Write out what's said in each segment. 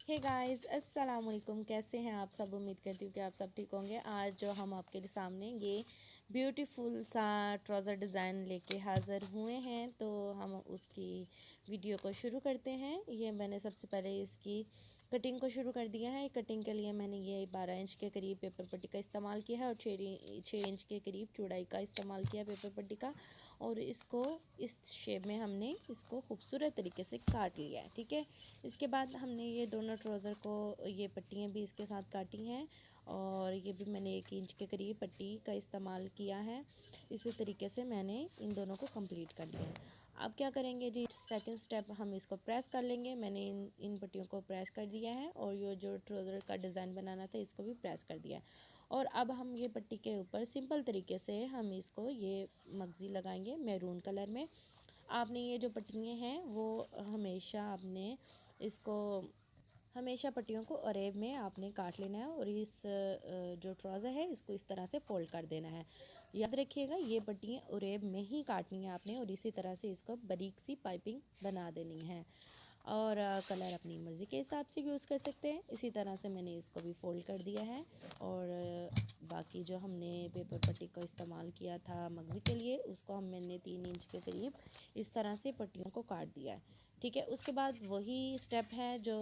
Hey guys अस्सलाम वालेकुम। कैसे हैं आप सब? उम्मीद करती हूँ कि आप सब ठीक होंगे। आज जो हम आपके सामने ये ब्यूटीफुल सा ट्राउज़र डिज़ाइन लेके हाज़िर हुए हैं, तो हम उसकी वीडियो को शुरू करते हैं। ये मैंने सबसे पहले इसकी कटिंग को शुरू कर दिया है। कटिंग के लिए मैंने ये 12 इंच के करीब पेपर पट्टी का इस्तेमाल किया है और 6 इंच के करीब चौड़ाई का इस्तेमाल किया है पेपर पट्टी का। और इसको इस शेप में हमने इसको खूबसूरत तरीके से काट लिया है। ठीक है, इसके बाद हमने ये दोनों ट्राउज़र को ये पट्टियाँ भी इसके साथ काटी हैं और ये भी मैंने 1 इंच के करीब पट्टी का इस्तेमाल किया है। इसी तरीके से मैंने इन दोनों को कंप्लीट कर लिया है। अब क्या करेंगे जी, सेकंड स्टेप हम इसको प्रेस कर लेंगे। मैंने इन पट्टियों को प्रेस कर दिया है और ये जो ट्राउज़र का डिज़ाइन बनाना था इसको भी प्रेस कर दिया है। और अब हम ये पट्टी के ऊपर सिंपल तरीके से हम इसको ये मगज़ी लगाएंगे मैरून कलर में। आपने ये जो पट्टियाँ हैं वो हमेशा आपने इसको हमेशा पट्टियों को अरेब में आपने काट लेना है और इस जो ट्राउज़र है इसको इस तरह से फ़ोल्ड कर देना है। याद रखिएगा ये पट्टियाँ अरेब में ही काटनी है आपने और इसी तरह से इसको बारीक सी पाइपिंग बना देनी है। और कलर अपनी मर्ज़ी के हिसाब से यूज़ कर सकते हैं। इसी तरह से मैंने इसको भी फ़ोल्ड कर दिया है और बाकी जो हमने पेपर पट्टी को इस्तेमाल किया था मगज़ी के लिए उसको मैंने 3 इंच के करीब इस तरह से पट्टियों को काट दिया है। ठीक है, उसके बाद वही स्टेप है जो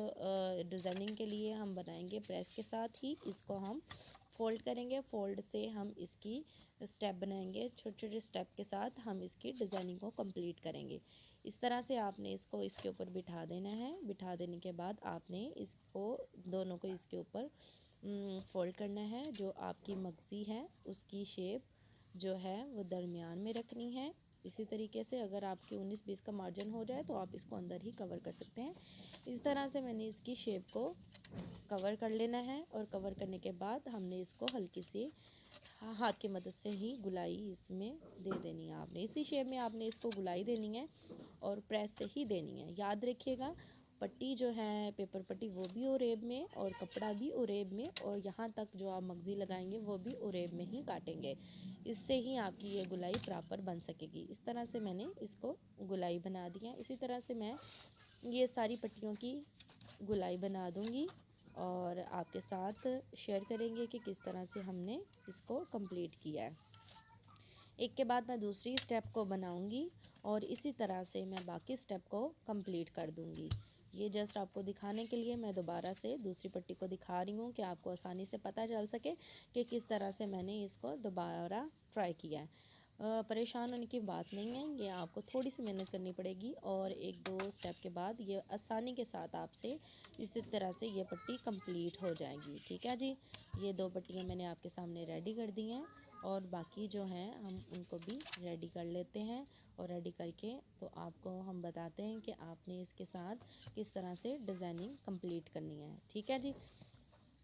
डिज़ाइनिंग के लिए हम बनाएंगे। प्रेस के साथ ही इसको हम फ़ोल्ड करेंगे। फ़ोल्ड से हम इसकी स्टेप बनाएंगे। छोटे छोटे स्टेप के साथ हम इसकी डिज़ाइनिंग को कंप्लीट करेंगे। इस तरह से आपने इसको इसके ऊपर बिठा देना है। बिठा देने के बाद आपने इसको दोनों को इसके ऊपर फ़ोल्ड करना है। जो आपकी मगज़ी है उसकी शेप जो है वो दरमियान में रखनी है। इसी तरीके से अगर आपकी 19-20 का मार्जिन हो जाए तो आप इसको अंदर ही कवर कर सकते हैं। इस तरह से मैंने इसकी शेप को कवर कर लेना है और कवर करने के बाद हमने इसको हल्की सी हाथ की मदद से ही गुलाई इसमें दे देनी है। आपने इसी शेप में आपने इसको गुलाई देनी है और प्रेस से ही देनी है। याद रखिएगा पट्टी जो है पेपर पट्टी वो भी ओरेब में और कपड़ा भी ओरेब में और यहाँ तक जो आप मगज़ी लगाएंगे वो भी ओरेब में ही काटेंगे। इससे ही आपकी ये गुलाई प्रॉपर बन सकेगी। इस तरह से मैंने इसको गुलाई बना दी है। इसी तरह से मैं ये सारी पट्टियों की गुलाई बना दूँगी और आपके साथ शेयर करेंगे कि किस तरह से हमने इसको कंप्लीट किया है। एक के बाद मैं दूसरी स्टेप को बनाऊंगी और इसी तरह से मैं बाकी स्टेप को कंप्लीट कर दूंगी। ये जस्ट आपको दिखाने के लिए मैं दोबारा से दूसरी पट्टी को दिखा रही हूँ कि आपको आसानी से पता चल सके कि किस तरह से मैंने इसको दोबारा ट्राई किया है। परेशान होने की बात नहीं है, ये आपको थोड़ी सी मेहनत करनी पड़ेगी और 1-2 स्टेप के बाद ये आसानी के साथ आपसे इसी तरह से ये पट्टी कंप्लीट हो जाएगी। ठीक है जी, ये 2 पट्टियाँ मैंने आपके सामने रेडी कर दी हैं और बाकी जो हैं हम उनको भी रेडी कर लेते हैं। और रेडी करके तो आपको हम बताते हैं कि आपने इसके साथ किस तरह से डिज़ाइनिंग कंप्लीट करनी है। ठीक है जी,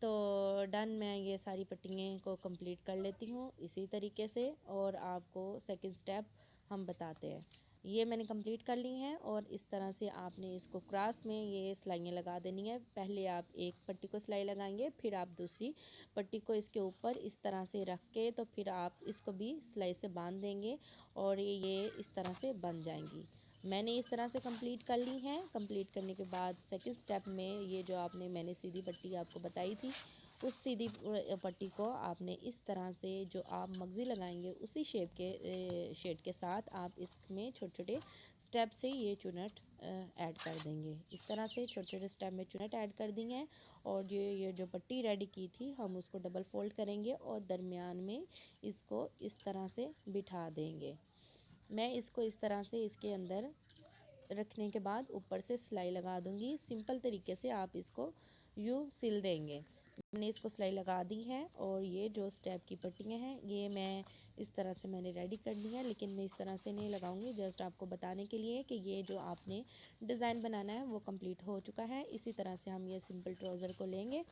तो डन। मैं ये सारी पट्टियाँ को कंप्लीट कर लेती हूँ इसी तरीके से और आपको सेकंड स्टेप हम बताते हैं। ये मैंने कंप्लीट कर ली हैं और इस तरह से आपने इसको क्रॉस में ये सिलाइयाँ लगा देनी है। पहले आप एक पट्टी को सिलाई लगाएंगे, फिर आप दूसरी पट्टी को इसके ऊपर इस तरह से रख के तो फिर आप इसको भी सिलाई से बांध देंगे और ये इस तरह से बन जाएंगी। मैंने इस तरह से कंप्लीट कर ली हैं। कंप्लीट करने के बाद सेकंड स्टेप में ये जो आपने मैंने सीधी पट्टी आपको बताई थी उस सीधी पट्टी को आपने इस तरह से जो आप मगज़ी लगाएंगे उसी शेप के शेड के साथ आप इसमें छोटे छोटे स्टेप से ये चुनट ऐड कर देंगे। इस तरह से छोटे छोटे स्टेप में चुनट ऐड कर दी हैं और ये जो पट्टी रेडी की थी हम उसको डबल फोल्ड करेंगे और दरमियान में इसको इस तरह से बिठा देंगे। मैं इसको इस तरह से इसके अंदर रखने के बाद ऊपर से सिलाई लगा दूंगी। सिंपल तरीके से आप इसको यूँ सिल देंगे। मैंने इसको सिलाई लगा दी है और ये जो स्टेप की पट्टियाँ हैं ये मैं इस तरह से मैंने रेडी कर दी है, लेकिन मैं इस तरह से नहीं लगाऊंगी। जस्ट आपको बताने के लिए कि ये जो आपने डिज़ाइन बनाना है वो कंप्लीट हो चुका है। इसी तरह से हम ये सिंपल ट्राउज़र को लेंगे।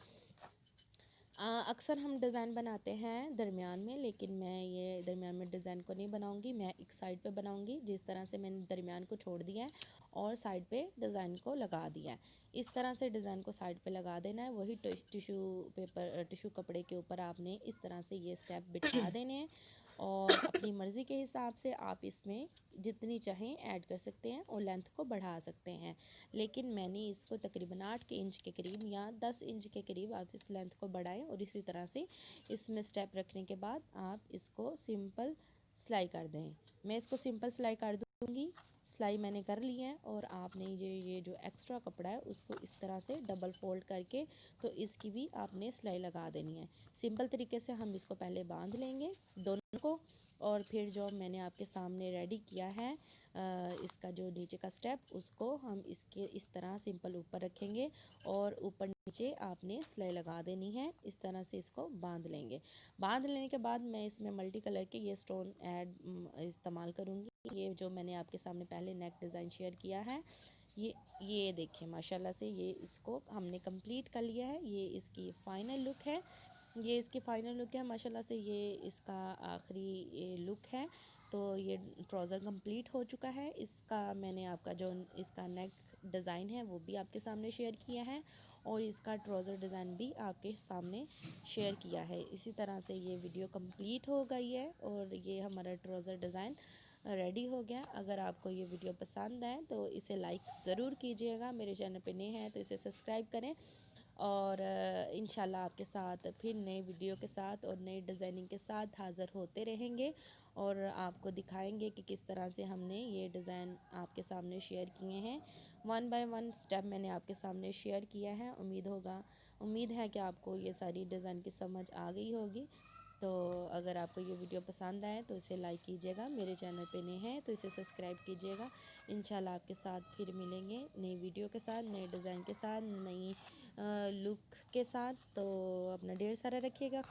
अक्सर हम डिज़ाइन बनाते हैं दरमियान में, लेकिन मैं ये दरमियान में डिज़ाइन को नहीं बनाऊंगी। मैं एक साइड पे बनाऊंगी। जिस तरह से मैंने दरमियान को छोड़ दिया है और साइड पे डिज़ाइन को लगा दिया है। इस तरह से डिज़ाइन को साइड पे लगा देना है। वही टिश्यू कपड़े के ऊपर आपने इस तरह से ये स्टेप बिठा देने हैं और अपनी मर्ज़ी के हिसाब से आप इसमें जितनी चाहें ऐड कर सकते हैं और लेंथ को बढ़ा सकते हैं। लेकिन मैंने इसको तकरीबन 8 इंच के करीब या 10 इंच के करीब आप इस लेंथ को बढ़ाएं और इसी तरह से इसमें स्टेप रखने के बाद आप इसको सिंपल सिलाई कर दें। मैं इसको सिंपल सिलाई कर दूँगी। सिलाई मैंने कर ली है और आपने ये जो एक्स्ट्रा कपड़ा है उसको इस तरह से डबल फोल्ड करके तो इसकी भी आपने सिलाई लगा देनी है। सिंपल तरीके से हम इसको पहले बांध लेंगे दोनों को और फिर जो मैंने आपके सामने रेडी किया है इसका जो नीचे का स्टेप उसको हम इसके इस तरह सिंपल ऊपर रखेंगे और ऊपर नीचे आपने सिलाई लगा देनी है। इस तरह से इसको बांध लेंगे। बांध लेने के बाद मैं इसमें मल्टी कलर के ये स्टोन इस्तेमाल करूँगी। ये जो मैंने आपके सामने पहले नेक डिज़ाइन शेयर किया है ये देखिए माशाल्लाह से ये इसको हमने कंप्लीट कर लिया है। ये इसकी फ़ाइनल लुक है। ये इसकी फ़ाइनल लुक है माशाल्लाह से। ये इसका आखिरी लुक है। तो ये ट्राउज़र कंप्लीट हो चुका है। इसका मैंने आपका जो इसका नेक डिज़ाइन है वो भी आपके सामने शेयर किया है और इसका ट्राउज़र डिज़ाइन भी आपके सामने शेयर किया है। इसी तरह से ये वीडियो कंप्लीट हो गई है और ये हमारा ट्राउज़र डिज़ाइन रेडी हो गया। अगर आपको ये वीडियो पसंद आए तो इसे लाइक ज़रूर कीजिएगा। मेरे चैनल पे नए हैं तो इसे सब्सक्राइब करें और इंशाल्लाह आपके साथ फिर नए वीडियो के साथ और नई डिज़ाइनिंग के साथ हाज़िर होते रहेंगे और आपको दिखाएंगे कि किस तरह से हमने ये डिज़ाइन आपके सामने शेयर किए हैं। वन बाय वन स्टेप मैंने आपके सामने शेयर किया है। उम्मीद है कि आपको ये सारी डिज़ाइन की समझ आ गई होगी। तो अगर आपको ये वीडियो पसंद आए तो इसे लाइक कीजिएगा। मेरे चैनल पे नए हैं तो इसे सब्सक्राइब कीजिएगा। इंशाल्लाह आपके साथ फिर मिलेंगे नई वीडियो के साथ, नए डिज़ाइन के साथ, नई लुक के साथ। तो अपना ढेर सारा रखिएगा।